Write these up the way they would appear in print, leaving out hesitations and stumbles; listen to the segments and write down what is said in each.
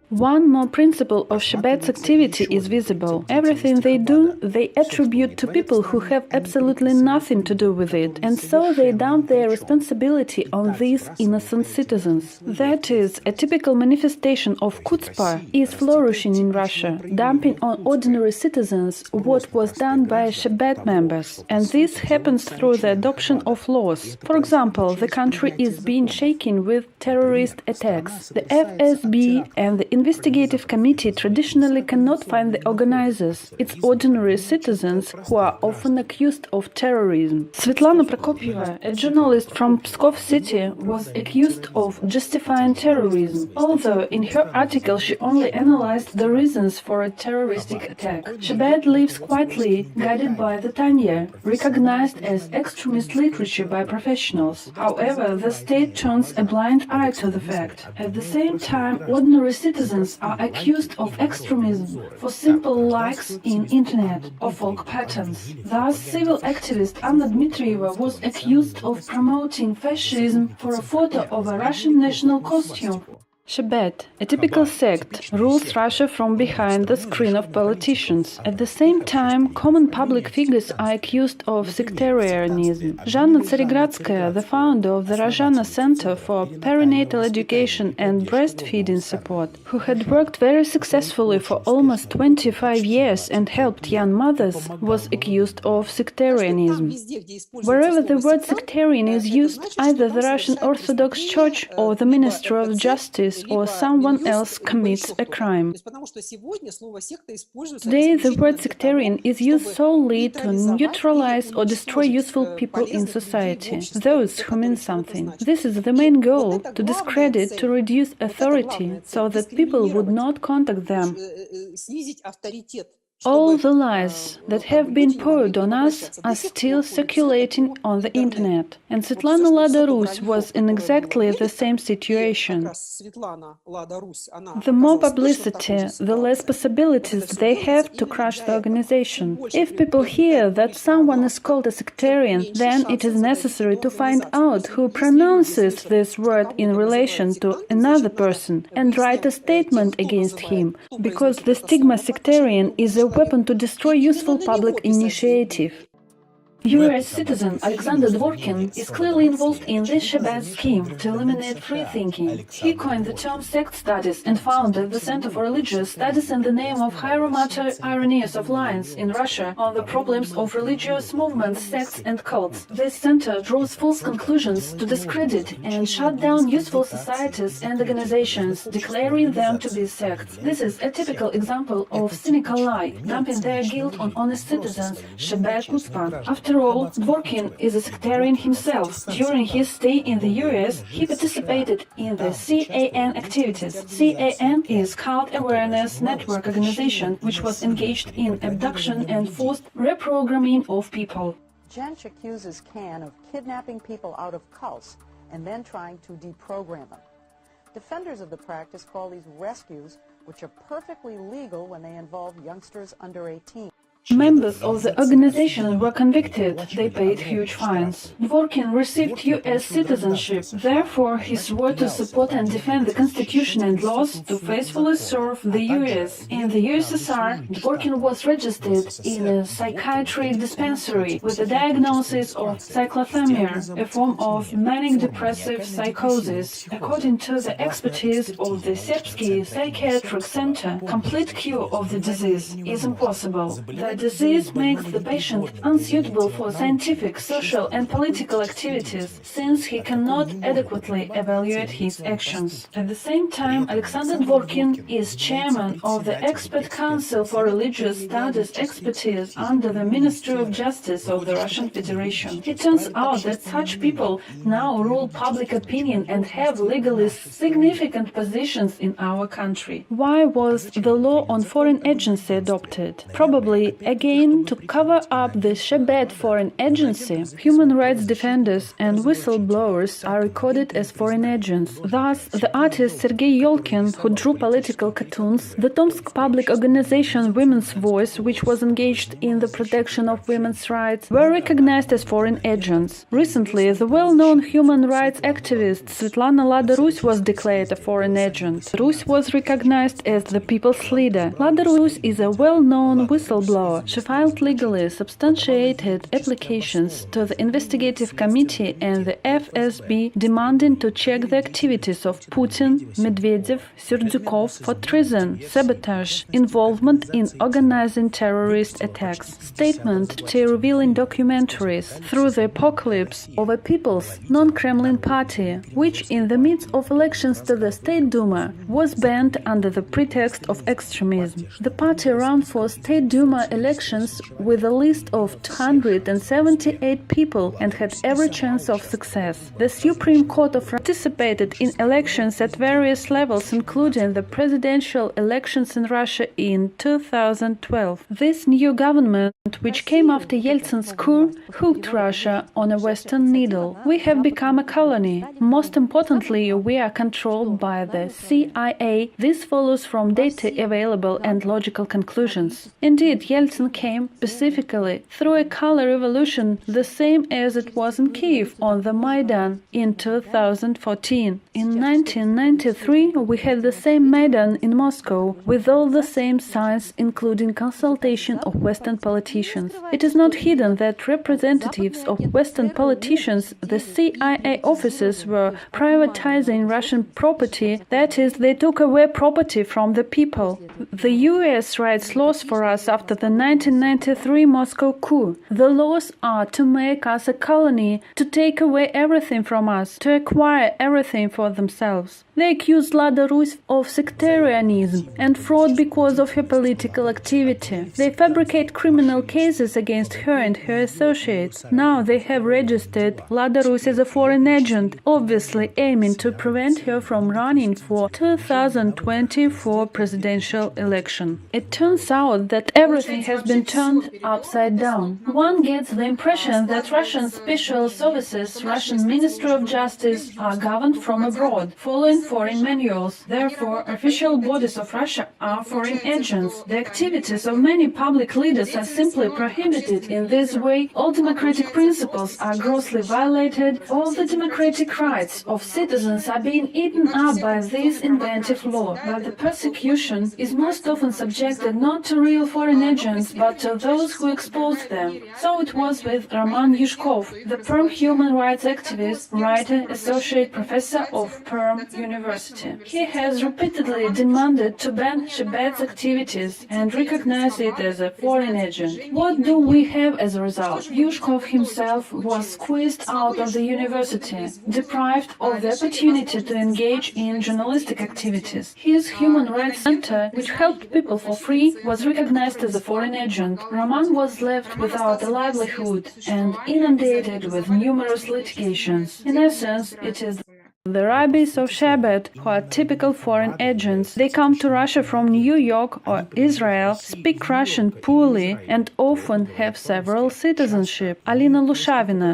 One more principle of Chabad's activity is visible. Everything they do, they attribute to people who have absolutely nothing to do with it, and so they dump their responsibility on these innocent citizens. That is, a typical manifestation of chutzpah is flourishing in Russia, dumping on ordinary citizens what was done by Chabad members. And this happens through the adoption of laws. For example, the country is being shaken with terrorist attacks. The FSB and the investigative committee traditionally cannot find the organizers. It's ordinary citizens who are often accused of terrorism. Svetlana Prokopieva, a journalist from Pskov city, was accused of justifying terrorism, although in her article she only analyzed the reasons for a terroristic attack. Chabad lives quietly, guided by the Tanya, recognized as extremist literature by professionals. However, the state turns a blind eye to the fact. At the same time, ordinary citizens are accused of extremism for simple likes in internet or folk patterns. Thus, civil activist Anna Dmitrieva was accused of promoting fascism for a photo of a Russian national costume. Chabad, a typical sect, rules Russia from behind the screen of politicians. At the same time, common public figures are accused of sectarianism. Zhanna Tsarigradskaya, the founder of the Rozhana Center for Perinatal Education and Breastfeeding Support, who had worked very successfully for almost 25 years and helped young mothers, was accused of sectarianism. Wherever the word sectarian is used, either the Russian Orthodox Church or the Ministry of Justice or someone else commits a crime. Today, the word sectarian is used solely to neutralize or destroy useful people in society, those who mean something. This is the main goal, to discredit, to reduce authority, so that people would not contact them. All the lies that have been poured on us are still circulating on the internet. And Svetlana Lada Rus was in exactly the same situation. The more publicity, the less possibilities they have to crush the organization. If people hear that someone is called a sectarian, then it is necessary to find out who pronounces this word in relation to another person and write a statement against him, because the stigma sectarian is a weapon to destroy useful public initiative. US citizen Alexander Dvorkin is clearly involved in this Chabad scheme to eliminate free thinking. He coined the term sect studies and founded the Center for Religious Studies in the name of Hieromater Irenaeus of Lyons in Russia on the problems of religious movements, sects and cults. This center draws false conclusions to discredit and shut down useful societies and organizations, declaring them to be sects. This is a typical example of cynical lie, dumping their guilt on honest citizens, Chabad chutzpah. After all, Dvorkin is a sectarian himself. During his stay in the US, he participated in the CAN activities. CAN is Cult Awareness Network organization, which was engaged in abduction and forced reprogramming of people. Część accuses CAN of kidnapping people out of cults and then trying to deprogram them. Defenders of the practice call these rescues, which are perfectly legal when they involve youngsters under 18. Members of the organization were convicted. They paid huge fines. Dvorkin received US citizenship. Therefore, he swore to support and defend the constitution and laws, to faithfully serve the US. In the USSR, Dvorkin was registered in a psychiatric dispensary with a diagnosis of cyclothymia, a form of manic depressive psychosis. According to the expertise of the Serbsky Psychiatric Center, complete cure of the disease is impossible. The disease makes the patient unsuitable for scientific, social and political activities, since he cannot adequately evaluate his actions. At the same time, Alexander Dvorkin is chairman of the Expert Council for Religious Studies Expertise under the Ministry of Justice of the Russian Federation. It turns out that such people now rule public opinion and have legally significant positions in our country. Why was the law on foreign agency adopted? Probably Again, to cover up the Chabad foreign agency, human rights defenders and whistleblowers are recorded as foreign agents. Thus, the artist Sergei Yolkin, who drew political cartoons, the Tomsk public organization Women's Voice, which was engaged in the protection of women's rights, were recognized as foreign agents. Recently, the well-known human rights activist Svetlana Lada Rus was declared a foreign agent. Rus was recognized as the people's leader. Lada Rus is a well-known whistleblower. She filed legally substantiated applications to the investigative committee and the FSB demanding to check the activities of Putin, Medvedev, Serdyukov for treason, sabotage, involvement in organizing terrorist attacks. Statement to revealing documentaries through the apocalypse of a people's non-Kremlin party, which in the midst of elections to the State Duma was banned under the pretext of extremism. The party ran for State Duma elections with a list of 278 people and had every chance of success. The Supreme Court participated in elections at various levels, including the presidential elections in Russia in 2012. This new government, which came after Yeltsin's coup, hooked Russia on a Western needle. We have become a colony. Most importantly, we are controlled by the CIA. This follows from data available and logical conclusions. Indeed, Yeltsin came specifically through a color revolution, the same as it was in Kiev on the Maidan in 2014. In 1993, we had the same Maidan in Moscow, with all the same signs, including consultation of Western politicians. It is not hidden that representatives of Western politicians, the CIA officers, were privatizing Russian property, that is, they took away property from the people. The US writes laws for us after the 1993 Moscow coup. The laws are to make us a colony, to take away everything from us, to acquire everything for themselves. They accused Lada Rus of sectarianism and fraud because of her political activity. They fabricate criminal cases against her and her associates. Now they have registered Lada Rus as a foreign agent, obviously aiming to prevent her from running for 2024 presidential election. It turns out that everything has been turned upside down. One gets the impression that Russian special services, Russian Ministry of Justice are governed from abroad, following foreign manuals. Therefore, official bodies of Russia are foreign agents. The activities of many public leaders are simply prohibited. In this way, all democratic principles are grossly violated. All the democratic rights of citizens are being eaten up by this inventive law. But the persecution is most often subjected not to real foreign agents, but to those who exposed them. So it was with Roman Yushkov, the Perm human rights activist, writer, associate professor of Perm University. He has repeatedly demanded to ban Chabad's activities and recognize it as a foreign agent. What do we have as a result? Yushkov himself was squeezed out of the university, deprived of the opportunity to engage in journalistic activities. His human rights center, which helped people for free, was recognized as a foreign agent. Roman was left without a livelihood and inundated with numerous litigations. In essence, it is the rabbis of Chabad, who are typical foreign agents. They come to Russia from New York or Israel, speak Russian poorly, and often have several citizenship. Alina Lushavina.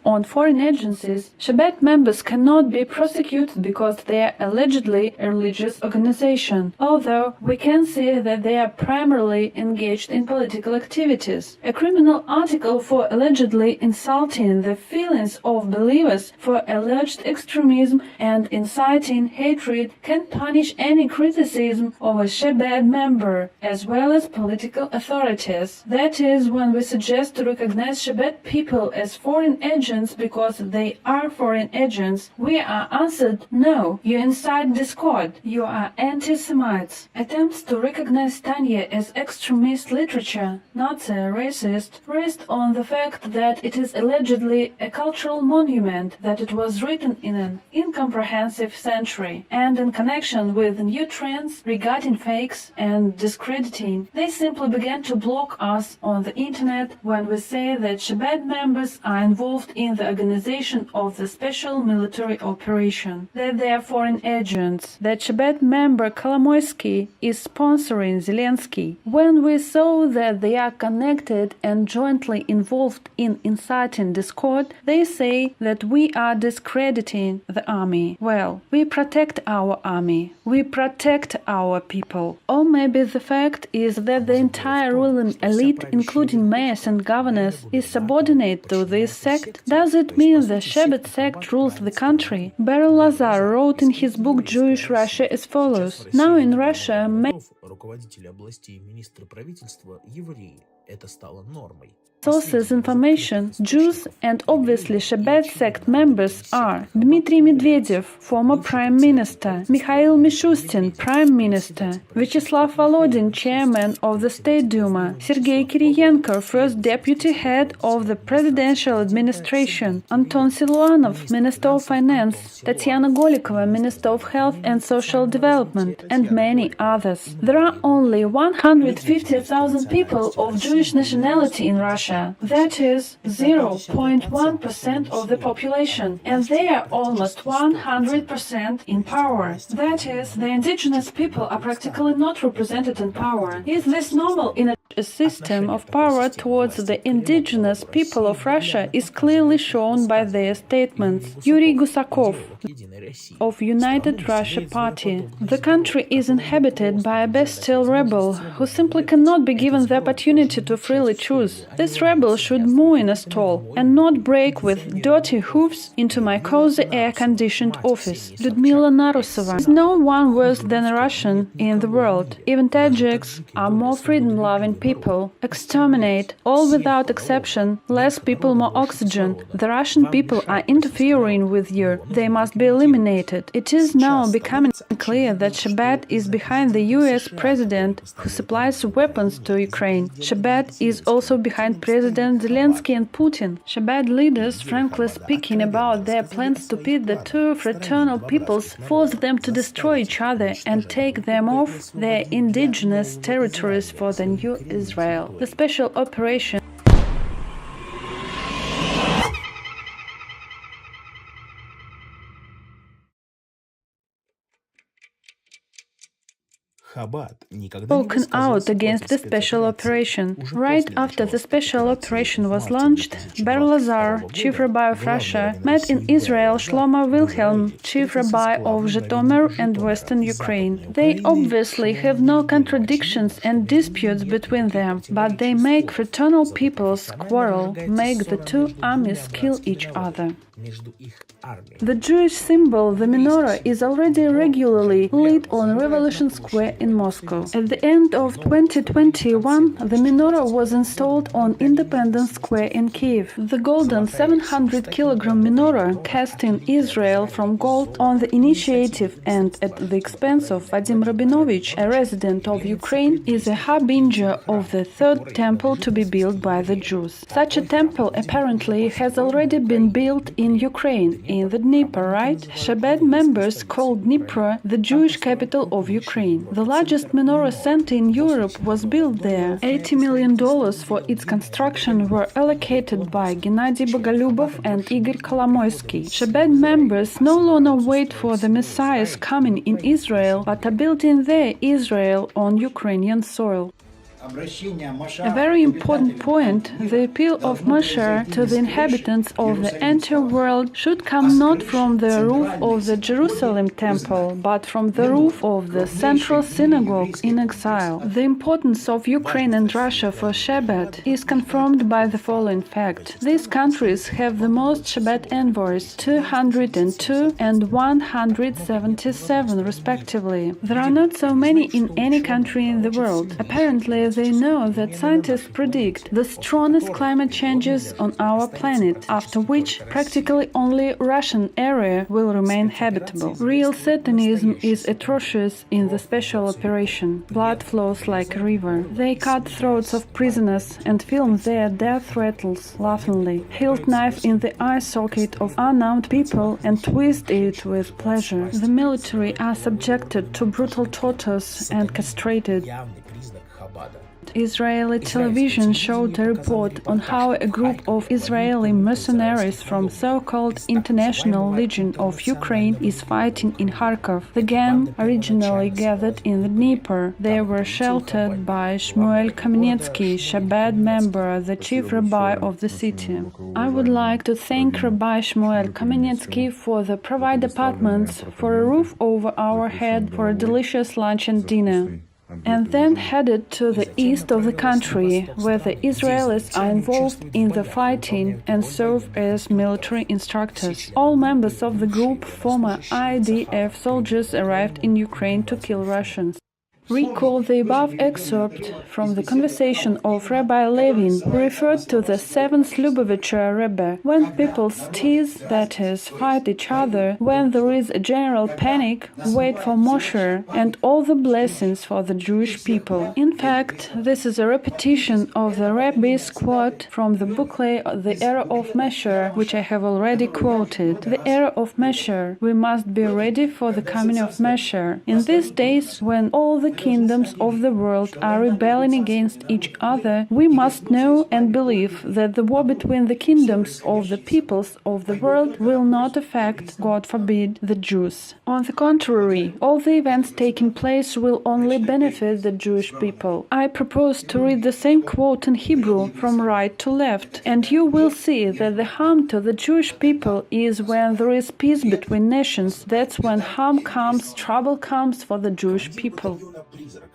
On foreign agencies, Chabad members cannot be prosecuted because they are allegedly a religious organization, although we can see that they are primarily engaged in political activities. A criminal article for allegedly insulting the feelings of believers for alleged extremism and inciting hatred can punish any criticism of a Chabad member, as well as political authorities. That is, when we suggest to recognize Chabad people as foreign agents because they are foreign agents, we are answered, no, you incite discord, you are anti-Semites. Attempts to recognize Tanya as extremist literature, Nazi, racist, rest on the fact that it is allegedly a cultural monument, that it was written in an incomprehensive century, and in connection with new trends regarding fakes and discrediting. They simply began to block us on the internet when we say that Chabad members are involved in in the organization of the special military operation, that they are foreign agents, that Chabad member Kolomoisky is sponsoring Zelensky. When we saw that they are connected and jointly involved in inciting discord, they say that we are discrediting the army. Well, we protect our army. We protect our people. Or maybe the fact is that the entire ruling elite, including mayors and governors, is subordinate to this sect? Does it mean the Chabad sect rules the country? Beryl Lazar wrote in his book Jewish Russia as follows: Now in Russia, руководители областей, министры правительства, евреи. Это стало нормой. Sources information, Jews and obviously Chabad sect members are Dmitry Medvedev, former Prime Minister, Mikhail Mishustin, Prime Minister, Vyacheslav Volodin, Chairman of the State Duma, Sergei Kiriyenko, First Deputy Head of the Presidential Administration, Anton Siluanov, Minister of Finance, Tatiana Golikova, Minister of Health and Social Development, and many others. There are only 150,000 people of Jewish nationality in Russia. That is 0.1% of the population, and they are almost 100% in power. That is, the indigenous people are practically not represented in power. Is this normal in a system of power towards the indigenous people of Russia is clearly shown by their statements. Yuri Gusakov of United Russia Party. The country is inhabited by a bestial rebel who simply cannot be given the opportunity to freely choose. This rebel should moo in a stall and not break with dirty hoofs into my cozy air-conditioned office. Lyudmila Narusova. There is no one worse than a Russian in the world. Even Tajiks are more freedom-loving people. Exterminate, all without exception, less people, more oxygen. The Russian people are interfering with you. They must be eliminated. It is now becoming clear that Chabad is behind the US president who supplies weapons to Ukraine. Chabad is also behind President Zelensky and Putin. Chabad leaders, frankly speaking about their plans to pit the two fraternal peoples, force them to destroy each other and take them off their indigenous territories for the new Israel. The special operation spoken out against the special operation. Right after the special operation was launched, Beryl Lazar, chief rabbi of Russia, met in Israel Shlomo Wilhelm, chief rabbi of Zhytomyr and Western Ukraine. They obviously have no contradictions and disputes between them, but they make fraternal peoples quarrel, make the two armies kill each other. The Jewish symbol, the menorah, is already regularly lit on Revolution Square in Moscow. At the end of 2021, the menorah was installed on Independence Square in Kiev. The golden 700-kilogram menorah, cast in Israel from gold on the initiative and at the expense of Vadim Rabinovich, a resident of Ukraine, is a harbinger of the third temple to be built by the Jews. Such a temple apparently has already been built in Ukraine, in the Dnieper, right? Chabad members call Dnieper the Jewish capital of Ukraine. The largest menorah center in Europe was built there. $80 million for its construction were allocated by Gennady Bogolyubov and Igor Kolomoisky. Chabad members no longer wait for the Messiah's coming in Israel, but are building their Israel on Ukrainian soil. A very important point, the appeal of Moshe to the inhabitants of the entire world should come not from the roof of the Jerusalem temple, but from the roof of the central synagogue in exile. The importance of Ukraine and Russia for Chabad is confirmed by the following fact. These countries have the most Chabad envoys, 202 and 177 respectively. There are not so many in any country in the world. Apparently, they know that scientists predict the strongest climate changes on our planet, after which practically only Russian area will remain habitable. Real Satanism is atrocious in the special operation. Blood flows like a river. They cut throats of prisoners and film their death rattles laughingly, hilt knife in the eye socket of unarmed people and twist it with pleasure. The military are subjected to brutal tortures and castrated. Israeli television showed a report on how a group of Israeli mercenaries from so-called International Legion of Ukraine is fighting in Kharkov. The gang originally gathered in the Dnieper. They were sheltered by Shmuel Kamenetsky, Chabad member, the chief rabbi of the city. I would like to thank Rabbi Shmuel Kamenetsky for the provide apartments, for a roof over our head, for a delicious lunch and dinner. And then headed to the east of the country, where the Israelis are involved in the fighting and serve as military instructors. All members of the group, former IDF soldiers, arrived in Ukraine to kill Russians. Recall the above excerpt from the conversation of Rabbi Levin, who referred to the seventh Lubavitcher Rebbe. When people tease, that is, fight each other, when there is a general panic, wait for Moshe and all the blessings for the Jewish people. In fact, this is a repetition of the Rebbe's quote from the booklet The Era of Moshe, which I have already quoted. The era of Moshe, we must be ready for the coming of Moshe. In these days, when all the kingdoms of the world are rebelling against each other, we must know and believe that the war between the kingdoms of the peoples of the world will not affect, God forbid, the Jews. On the contrary, all the events taking place will only benefit the Jewish people. I propose to read the same quote in Hebrew from right to left, and you will see that the harm to the Jewish people is when there is peace between nations. That's when harm comes, trouble comes for the Jewish people.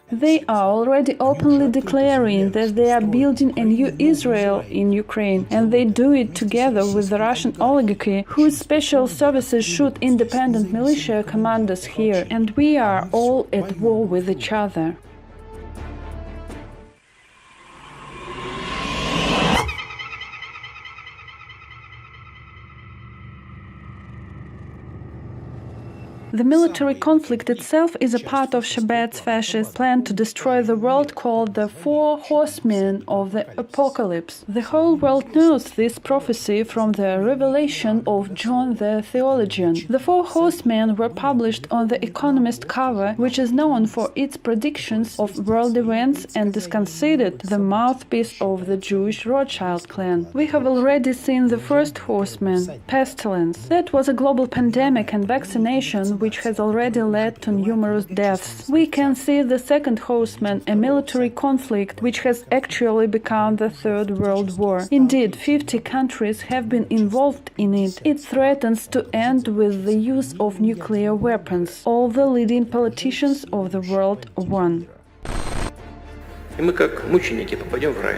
They are already openly declaring that they are building a new Israel in Ukraine, and they do it together with the Russian oligarchy, whose special services shoot independent militia commanders here, and we are all at war with each other. The military conflict itself is a part of Chabad's fascist plan to destroy the world called the Four Horsemen of the Apocalypse. The whole world knows this prophecy from the revelation of John the Theologian. The Four Horsemen were published on the Economist cover, which is known for its predictions of world events and is considered the mouthpiece of the Jewish Rothschild clan. We have already seen the first horseman, pestilence. That was a global pandemic and vaccination which has already led to numerous deaths. We can see the second horseman, a military conflict, which has actually become the Third World War. Indeed, 50 countries have been involved in it. It threatens to end with the use of nuclear weapons. All the leading politicians of the world won. И мы как мученики попадем в рай.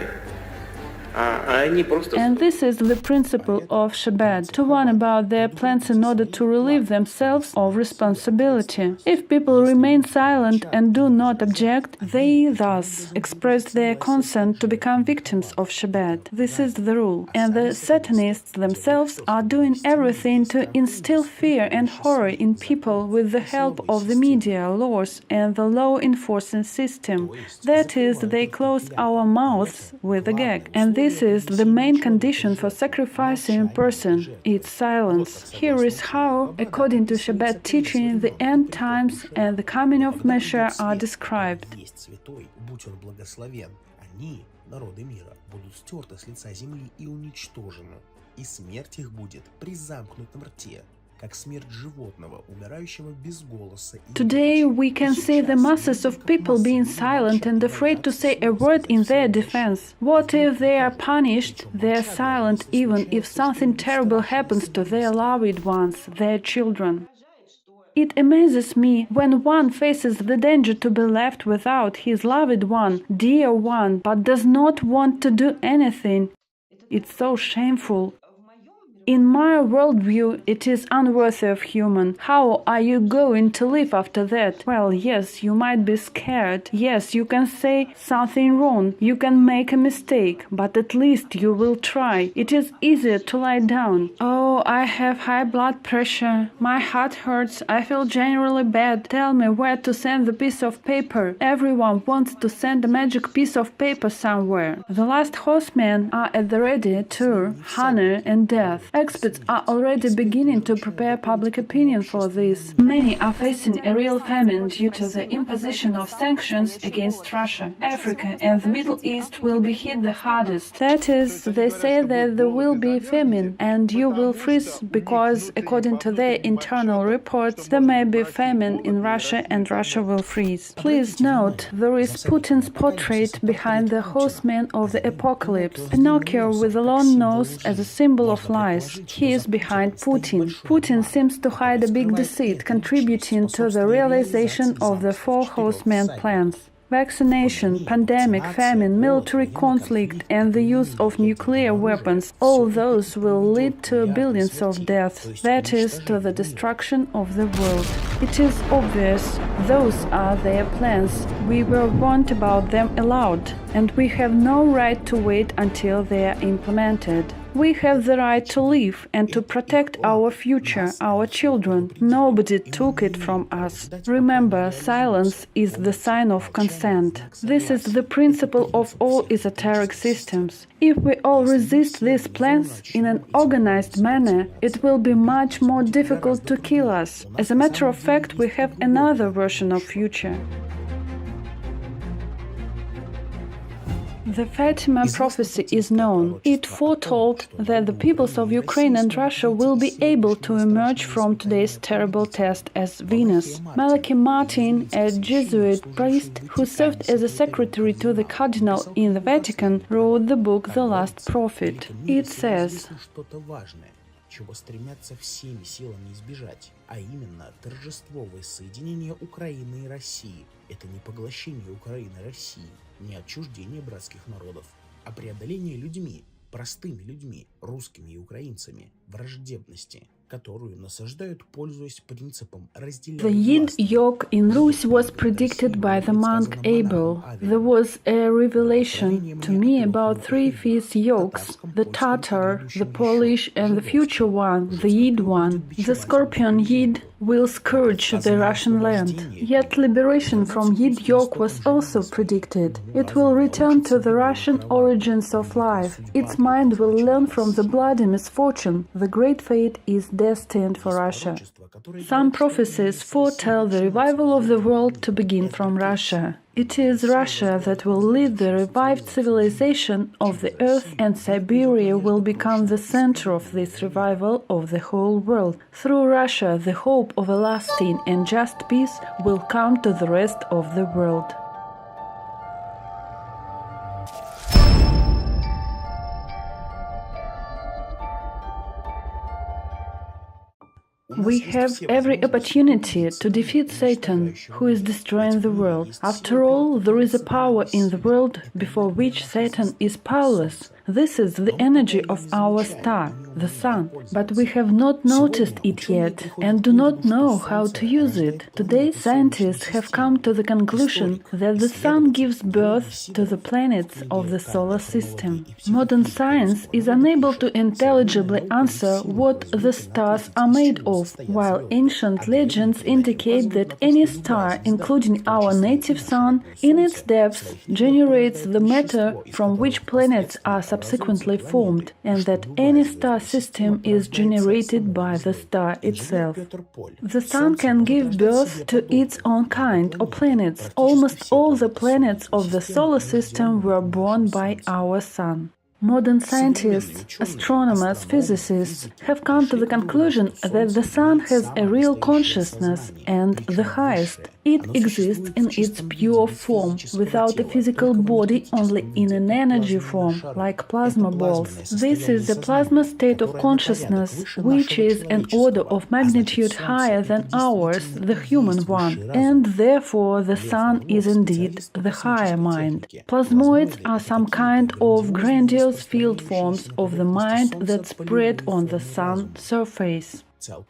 And this is the principle of Chabad, to warn about their plans in order to relieve themselves of responsibility. If people remain silent and do not object, they thus express their consent to become victims of Chabad. This is the rule. And the Satanists themselves are doing everything to instill fear and horror in people with the help of the media, laws, and the law enforcing system. That is, they close our mouths with a gag. And this is the main condition for sacrificing a person, its silence. Here is how, according to Chabad teaching, the end times and the coming of Messiah are described. Есть святой, будь он благословен. Они, народы мира, будут стерты с лица земли и уничтожены, и смерть их будет при замкнутом рте, как смерть животного, умирающего без голоса. Today we can see the masses of people being silent and afraid to say a word in their defense. What if they are punished? They are silent even if something terrible happens to their loved ones, their children. It amazes me when one faces the danger to be left without his loved one, dear one, but does not want to do anything. It's so shameful. In my worldview, it is unworthy of human. How are you going to live after that? Well, yes, you might be scared. Yes, you can say something wrong. You can make a mistake, but at least you will try. It is easier to lie down. Oh, I have high blood pressure. My heart hurts. I feel generally bad. Tell me where to send the piece of paper. Everyone wants to send a magic piece of paper somewhere. The last horsemen are at the ready too, honor and death. Experts are already beginning to prepare public opinion for this. Many are facing a real famine due to the imposition of sanctions against Russia. Africa and the Middle East will be hit the hardest. That is, they say that there will be famine and you will freeze because, according to their internal reports, there may be famine in Russia and Russia will freeze. Please note, there is Putin's portrait behind the horseman of the apocalypse, Pinocchio with a long nose as a symbol of lies. He is behind Putin. Putin seems to hide a big deceit, contributing to the realization of the four horsemen plans. Vaccination, pandemic, famine, military conflict, and the use of nuclear weapons, all those will lead to billions of deaths, that is, to the destruction of the world. It is obvious those are their plans. We were warned about them aloud, and we have no right to wait until they are implemented. We have the right to live and to protect our future, our children. Nobody took it from us. Remember, silence is the sign of consent. This is the principle of all esoteric systems. If we all resist these plans in an organized manner, it will be much more difficult to kill us. As a matter of fact, we have another version of future. The Fatima prophecy is known. It foretold that the peoples of Ukraine and Russia will be able to emerge from today's terrible test as winners. Malachi Martin, a Jesuit priest who served as a secretary to the cardinal in the Vatican, wrote the book The Last Prophet. It says, чего стремятся всеми силами избежать, а именно торжество воссоединения Украины и России. Это не поглощение Украины и России, не отчуждение братских народов, а преодоление людьми, простыми людьми, русскими и украинцами, враждебности, которую насаждают, пользуясь принципом разделения. The Yid yoke in Rus was predicted by the monk Abel. There was a revelation to me about 3 fierce yokes, the Tatar, the Polish, and the future one, the Yid one. The Scorpion Yid will scourge the Russian land. Yet liberation from Yid yoke was also predicted. It will return to the Russian origins of life. Its mind will learn from the bloody misfortune. The great fate is destined for Russia. Some prophecies foretell the revival of the world to begin from Russia. It is Russia that will lead the revived civilization of the earth, and Siberia will become the center of this revival of the whole world. Through Russia, the hope of a lasting and just peace will come to the rest of the world. We have every opportunity to defeat Satan, who is destroying the world. After all, there is a power in the world before which Satan is powerless. This is the energy of our star, the sun. But we have not noticed it yet and do not know how to use it. Today, scientists have come to the conclusion that the sun gives birth to the planets of the solar system. Modern science is unable to intelligibly answer what the stars are made of, while ancient legends indicate that any star, including our native sun, in its depths generates the matter from which planets are subsequently formed, and that any star system is generated by the star itself. The sun can give birth to its own kind, or planets. Almost all the planets of the solar system were born by our sun. Modern scientists, astronomers, physicists have come to the conclusion that the sun has a real consciousness and the highest. It exists in its pure form, without a physical body, only in an energy form, like plasma balls. This is the plasma state of consciousness, which is an order of magnitude higher than ours, the human one, and therefore the sun is indeed the higher mind. Plasmoids are some kind of grandiose field forms of the mind that spread on the sun's surface.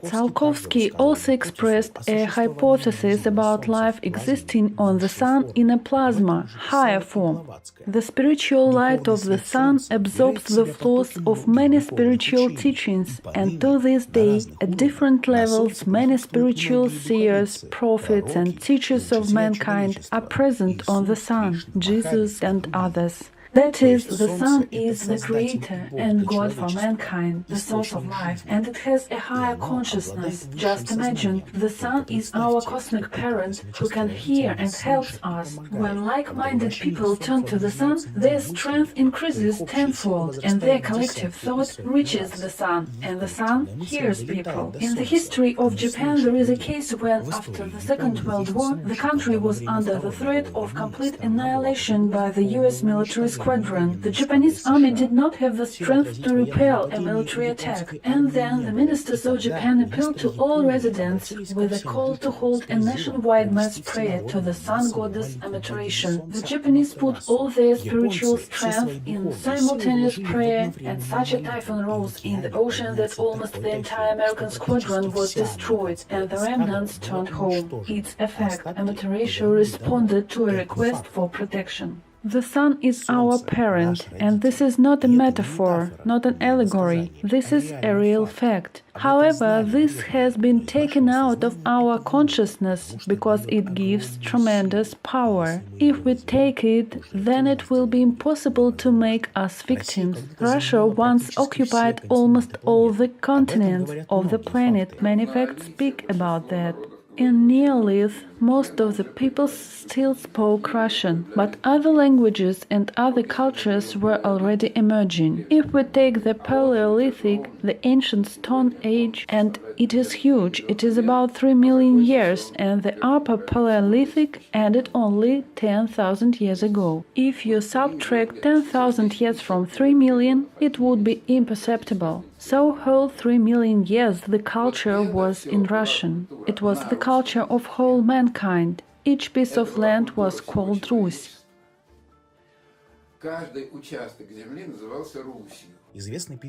Tsiolkovsky also expressed a hypothesis about life existing on the sun in a plasma, higher form. The spiritual light of the sun absorbs the flaws of many spiritual teachings, and to this day, at different levels, many spiritual seers, prophets, and teachers of mankind are present on the sun, Jesus and others. That is, the sun is the creator and God for mankind, the source of life, and it has a higher consciousness. Just imagine, the sun is our cosmic parent who can hear and helps us. When like-minded people turn to the sun, their strength increases tenfold, and their collective thought reaches the sun, and the sun hears people. In the history of Japan, there is a case when, after the Second World War, the country was under the threat of complete annihilation by the US military squadron. The Japanese army did not have the strength to repel a military attack, and then the ministers of Japan appealed to all residents with a call to hold a nationwide mass prayer to the sun goddess Amaterasu. The Japanese put all their spiritual strength in simultaneous prayer, and such a typhoon rose in the ocean that almost the entire American squadron was destroyed, and the remnants turned home. Its effect, Amaterasu responded to a request for protection. The sun is our parent, and this is not a metaphor, not an allegory. This is a real fact. However, this has been taken out of our consciousness because it gives tremendous power. If we take it, then it will be impossible to make us victims. Russia once occupied almost all the continents of the planet. Many facts speak about that. In Neolith, most of the people still spoke Russian, but other languages and other cultures were already emerging. If we take the Paleolithic, the ancient Stone Age, and it is huge, it is about 3 million years, and the Upper Paleolithic ended only 10,000 years ago. If you subtract 10,000 years from 3 million, it would be imperceptible. So whole 3 million years the culture was in Russian. It was the culture of whole mankind. Each piece of land was called Rus.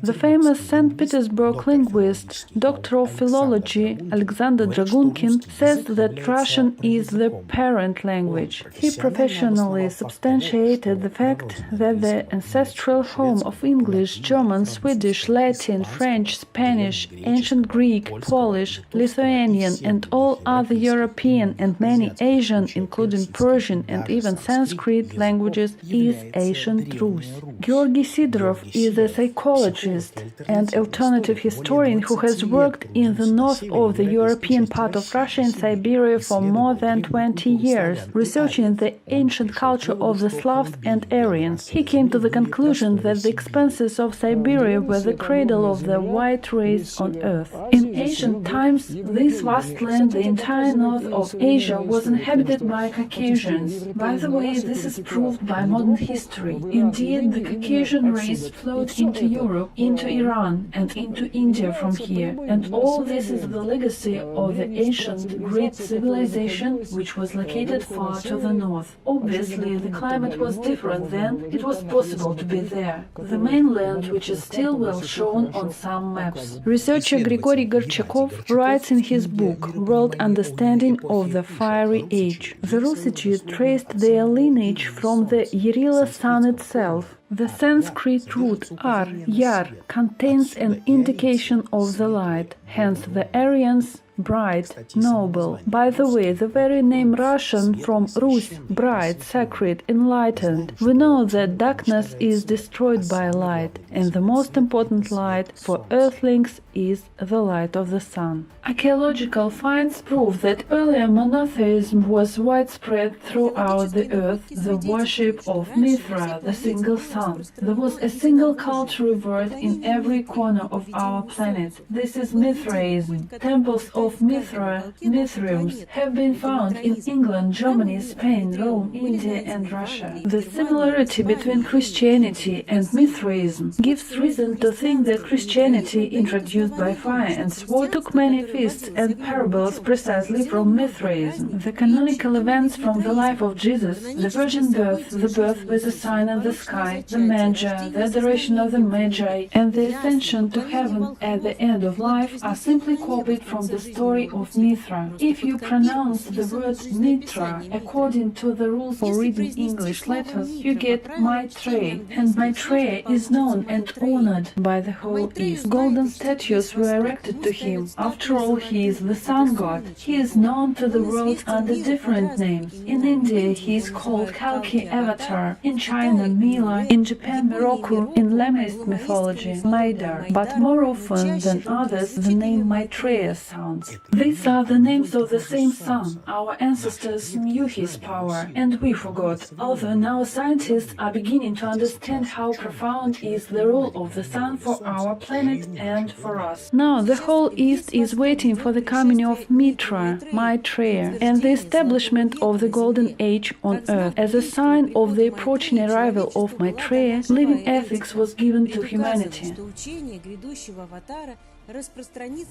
The famous St. Petersburg linguist, Doctor of Philology Alexander Dragunkin says that Russian is the parent language. He professionally substantiated the fact that the ancestral home of English, German, Swedish, Latin, French, Spanish, ancient Greek, Polish, Lithuanian, and all other European and many Asian, including Persian and even Sanskrit languages, is ancient Rus. Georgy Sidorov is a psychologist and alternative historian who has worked in the north of the European part of Russia and Siberia for more than 20 years, researching the ancient culture of the Slavs and Aryans. He came to the conclusion that the expanses of Siberia were the cradle of the white race on Earth. In ancient times, this vast land, the entire north of Asia, was inhabited by Caucasians. By the way, this is proved by modern history. Indeed, the Caucasian race flowed into Europe, into Iran, and into India from here. And all this is the legacy of the ancient Greek civilization, which was located far to the north. Obviously, the climate was different then, it was possible to be there. The mainland, which is still well shown on some maps. Researcher Grigory Gorchakov writes in his book, World Understanding of the Fiery Age. The Rusici traced their lineage from the Yarila sun itself. The Sanskrit root ar, yar, contains an indication of the light, hence the Aryans, bright, noble. By the way, the very name Russian from Rus, bright, sacred, enlightened. We know that darkness is destroyed by light, and the most important light for earthlings is the light of the sun. Archaeological finds prove that earlier monotheism was widespread throughout the earth, the worship of Mithra, the single sun. There was a single cult revered in every corner of our planet. This is Mithraism. Temples of Mithra, Mithriums, have been found in England, Germany, Spain, Rome, India, and Russia. The similarity between Christianity and Mithraism gives reason to think that Christianity, introduced by fire and sword, took many feasts and parables precisely from Mithraism. The canonical events from the life of Jesus, the virgin birth, the birth with a sign in the sky, the Magi, the adoration of the Magi, and the ascension to heaven at the end of life are simply copied from the story of Mithra. If you pronounce the word Mitra according to the rules for reading English letters, you get Maitreya, and Maitreya is known and honored by the whole East. Golden statue statues were erected to him. After all, he is the sun god. He is known to the world under different names. In India, he is called Kalki Avatar. In China, Mila. In Japan, Miroku. In Lemnist mythology, Maidar. But more often than others, the name Maitreya sounds. These are the names of the same sun. Our ancestors knew his power, and we forgot. Although now scientists are beginning to understand how profound is the role of the sun for our planet and for us. Now the whole East is waiting for the coming of Mitra, Maitreya, and the establishment of the Golden Age on Earth. As a sign of the approaching arrival of Maitreya, living ethics was given to humanity.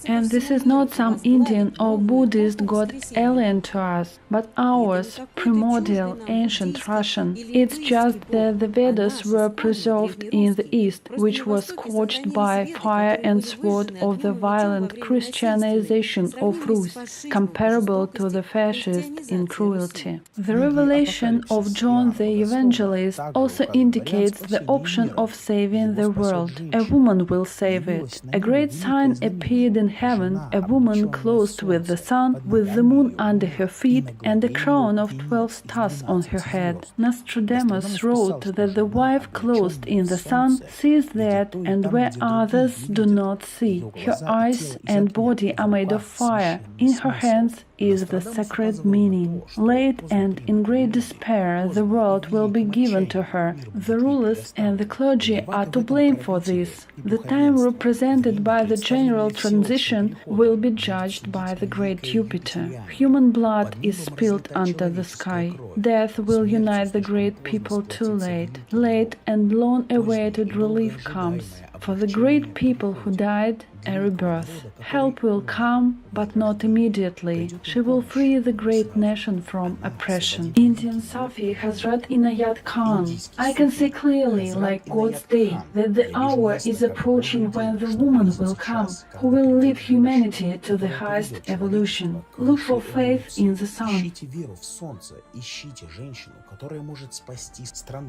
And this is not some Indian or Buddhist god alien to us, but ours, primordial, ancient Russian. It's just that the Vedas were preserved in the East, which was scorched by fire and sword of the violent Christianization of Rus, comparable to the fascists in cruelty. The revelation of John the Evangelist also indicates the option of saving the world. A woman will save it. A great sign appeared in heaven, a woman clothed with the sun, with the moon under her feet, and a crown of 12 stars on her head. Nostradamus wrote that the wife clothed in the sun sees that, and where others do not see. Her eyes and body are made of fire. In her hands is the sacred meaning. Late and in great despair, the world will be given to her. The rulers and the clergy are to blame for this. The time represented by the general transition will be judged by the great Jupiter. Human blood is spilled under the sky. Death will unite the great people too late. Late and long-awaited relief comes. For the great people who died, a rebirth. Help will come, but not immediately. She will free the great nation from oppression. Indian Sufi has read Inayat Khan. I can see clearly, like God's day, that the hour is approaching when the woman will come, who will lead humanity to the highest evolution. Look for faith in the sun.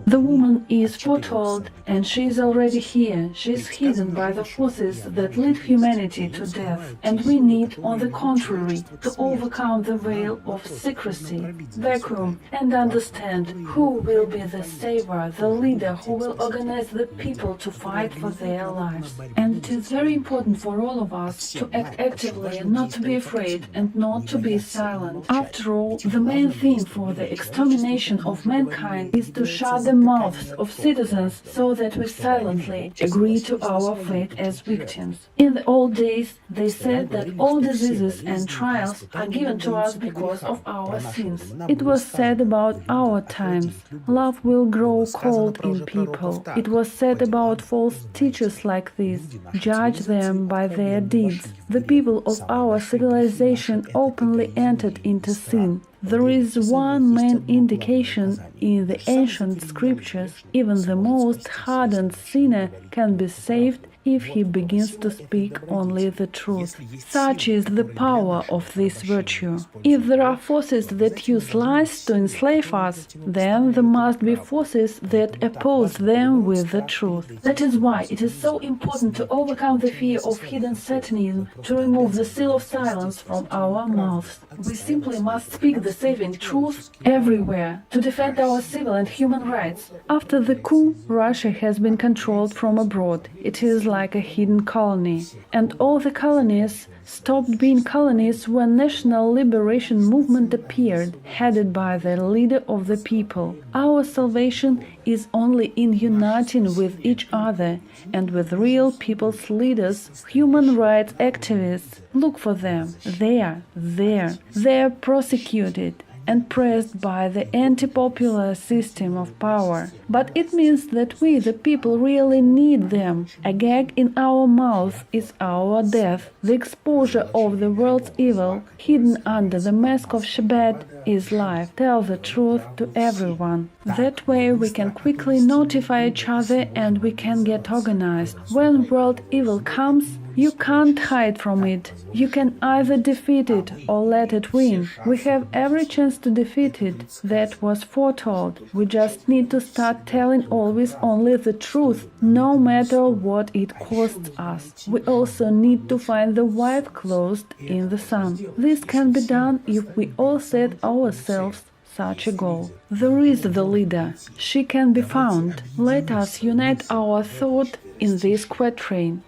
The woman is foretold, and she is already here. She is hidden by the forces that lead humanity to death, and we need, on the contrary, to overcome the veil of secrecy, vacuum, and understand who will be the savior, the leader who will organize the people to fight for their lives. And it is very important for all of us to act actively, not to be afraid, and not to be silent. After all, the main thing for the extermination of mankind is to shut the mouths of citizens so that we silently agree to our fate as victims. In the old days, they said that all diseases and trials are given to us because of our sins. It was said about our times, love will grow cold in people. It was said about false teachers like these, judge them by their deeds. The people of our civilization openly entered into sin. There is one main indication in the ancient scriptures: even the most hardened sinner can be saved if he begins to speak only the truth. Such is the power of this virtue. If there are forces that use lies to enslave us, then there must be forces that oppose them with the truth. That is why it is so important to overcome the fear of hidden Satanism, to remove the seal of silence from our mouths. We simply must speak the saving truth everywhere, to defend our civil and human rights. After the coup, Russia has been controlled from abroad. It is like a hidden colony. And all the colonies stopped being colonies when national liberation movement appeared, headed by the leader of the people. Our salvation is only in uniting with each other and with real people's leaders, human rights activists. Look for them. They are there. They are prosecuted and pressed by the anti-popular system of power. But it means that we, the people, really need them. A gag in our mouth is our death. The exposure of the world's evil, hidden under the mask of Chabad, is life. Tell the truth to everyone. That way we can quickly notify each other and we can get organized. When world evil comes, you can't hide from it. You can either defeat it or let it win. We have every chance to defeat it. That was foretold. We just need to start telling always only the truth, no matter what it costs us. We also need to find the white clothes in the sun. This can be done if we all set ourselves such a goal. There is the leader. She can be found. Let us unite our thought in this quatrain.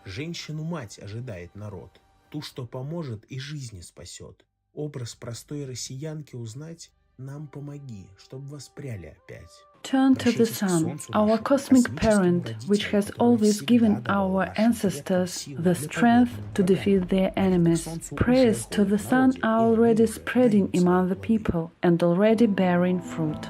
Женщину-мать ожидает народ, ту, что поможет и жизни спасет. Образ простой россиянки узнать, нам помоги, чтоб воспряли опять. Turn to the sun, our cosmic parent, which has always given our ancestors the strength to defeat their enemies. Prayers to the sun are already spreading among the people and already bearing fruit.